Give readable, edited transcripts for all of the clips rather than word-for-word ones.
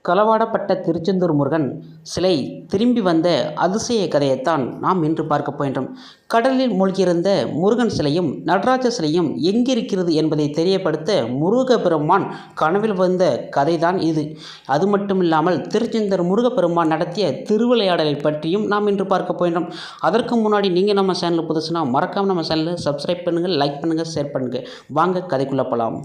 களவாடப்பட்ட திருச்செந்தூர் முருகன் சிலை திரும்பி வந்த அதிசய கதையைத்தான் நாம் இன்று பார்க்க போகின்றோம். கடலில் மூழ்கியிருந்த முருகன் சிலையும் நடராஜ சிலையும் எங்கிருக்கிறது என்பதை தெரியப்படுத்த முருகப்பெருமான் கனவில் வந்த கதைதான் இது. அது மட்டுமில்லாமல் திருச்செந்தூர் முருகப்பெருமான் நடத்திய திருவிளையாடலை பற்றியும் நாம் இன்று பார்க்க போகின்றோம். அதற்கு முன்னாடி நீங்கள் நம்ம சேனல் புதுசுனா மறக்காமல் நம்ம சேனலை சப்ஸ்கிரைப் பண்ணுங்கள், லைக் பண்ணுங்கள், ஷேர் பண்ணுங்கள். வாங்க கதைக்குள்ளே போகலாம்.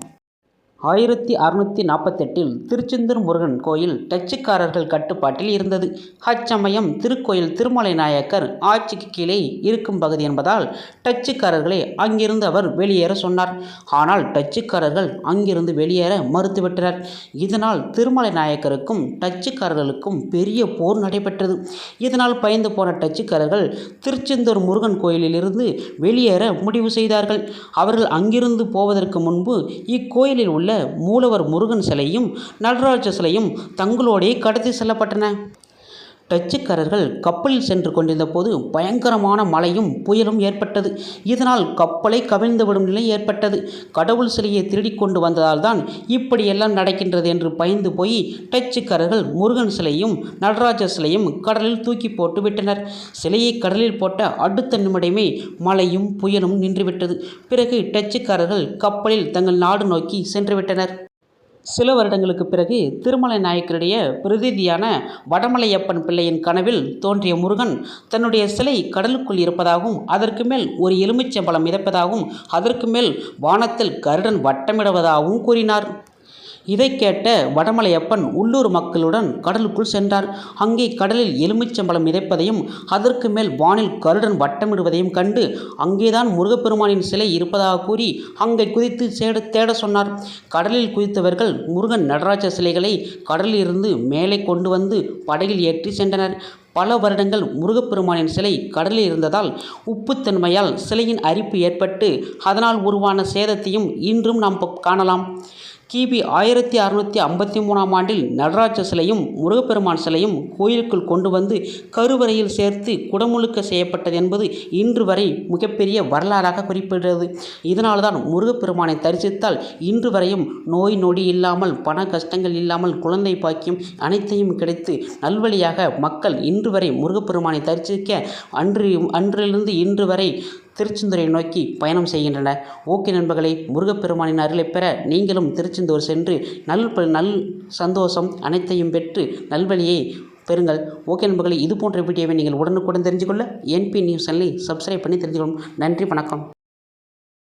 1648 திருச்செந்தூர் முருகன் கோயில் டச்சுக்காரர்கள் கட்டுப்பாட்டில் இருந்தது. அச்சமயம் திருக்கோயில் திருமலை நாயக்கர் ஆட்சிக்கு கீழே இருக்கும் பகுதி என்பதால் டச்சுக்காரர்களை அங்கிருந்து அவர் வெளியேற சொன்னார். ஆனால் டச்சுக்காரர்கள் அங்கிருந்து வெளியேற மறுத்துவிட்டனர். இதனால் திருமலை நாயக்கருக்கும் டச்சுக்காரர்களுக்கும் பெரிய போர் நடைபெற்றது. இதனால் பயந்து போன டச்சுக்காரர்கள் திருச்செந்தூர் முருகன் கோயிலிலிருந்து வெளியேற முடிவு செய்தார்கள். அவர்கள் அங்கிருந்து போவதற்கு முன்பு இக்கோயிலில் உள்ள மூலவர் முருகன் சிலையும் நடராஜ சிலையும் தங்களோடே கடத்தி செல்லப்பட்டன. டச்சுக்காரர்கள் கப்பலில் சென்று கொண்டிருந்த போது பயங்கரமான மழையும் புயலும் ஏற்பட்டது. இதனால் கப்பலை கவிழ்ந்துவிடும் நிலை ஏற்பட்டது. கடவுள் சிலையை திருடி கொண்டு வந்ததால் தான் இப்படியெல்லாம் நடக்கின்றது என்று பயந்து போய் டச்சுக்காரர்கள் முருகன் சிலையும் நடராஜ சிலையும் கடலில் தூக்கி போட்டு விட்டனர். சிலையை கடலில் போட்ட அடுத்த நிமிடமே மழையும் புயலும் நின்றுவிட்டது. பிறகு டச்சுக்காரர்கள் கப்பலில் தங்கள் நாடு நோக்கி சென்றுவிட்டனர். சில வருடங்களுக்கு பிறகு திருமலை நாயக்கருடைய பிரதிநிதியான வடமலையப்பன் பிள்ளையின் கனவில் தோன்றிய முருகன் தன்னுடைய சிலை கடலுக்குள் இருப்பதாகவும் அதற்கு மேல் ஒரு எலுமிச்சம்பழம் மிதப்பதாகவும் அதற்கு மேல் வானத்தில் கருடன் வட்டமிடுவதாகவும் கூறினார். இதை கேட்ட வடமலையப்பன் உள்ளூர் மக்களுடன் கடலுக்குள் சென்றார். அங்கே கடலில் எலுமிச்சம்பழம் மிதப்பதையும் அதற்கு மேல் வானில் கருடன் வட்டமிடுவதையும் கண்டு அங்கேதான் முருகப்பெருமானின் சிலை இருப்பதாக கூறி அங்கே குதித்து தேட சொன்னார். கடலில் குதித்தவர்கள் முருகன் நடராஜ சிலைகளை கடலில் இருந்து மேலே கொண்டு வந்து படகில் ஏற்றி சென்றனர். பல வருடங்கள் முருகப்பெருமானின் சிலை கடலில் இருந்ததால் உப்புத்தன்மையால் சிலையின் அரிப்பு ஏற்பட்டு அதனால் உருவான சேதத்தையும் இன்றும் நாம் காணலாம். கிபி 1653 நடராஜ சிலையும் முருகப்பெருமான் சிலையும் கோயிலுக்குள் கொண்டு வந்து கருவறையில் சேர்த்து குடமுழுக்க செய்யப்பட்டது என்பது இன்று வரை மிகப்பெரிய வரலாறாக குறிப்பிடுகிறது. இதனால்தான் முருகப்பெருமானை தரிசித்தால் இன்று வரையும் நோய் நொடி இல்லாமல், பண கஷ்டங்கள் இல்லாமல், குழந்தை பாக்கியம் அனைத்தையும் கிடைத்து நல்வழியாக மக்கள் இன்று வரை முருகப்பெருமானை தரிசிக்க அன்றிலிருந்து இன்று வரை திருச்செந்தூரை நோக்கி பயணம் செய்கின்றனர். ஓகே நண்பர்களே, முருகப்பெருமானின் அருளை பெற நீங்களும் திருச்செந்தூர் சென்று நல் சந்தோஷம் அனைத்தையும் பெற்று நல்வழியை பெறுங்கள். ஓகே நண்பர்களே, இது போன்ற வீடியோவை நீங்கள் உடனுக்குடன் தெரிஞ்சுக்கொள்ள என்பி நியூஸ் சேனலை சப்ஸ்கிரைப் பண்ணி தெரிஞ்சுக்கொள்ளும். நன்றி, வணக்கம்.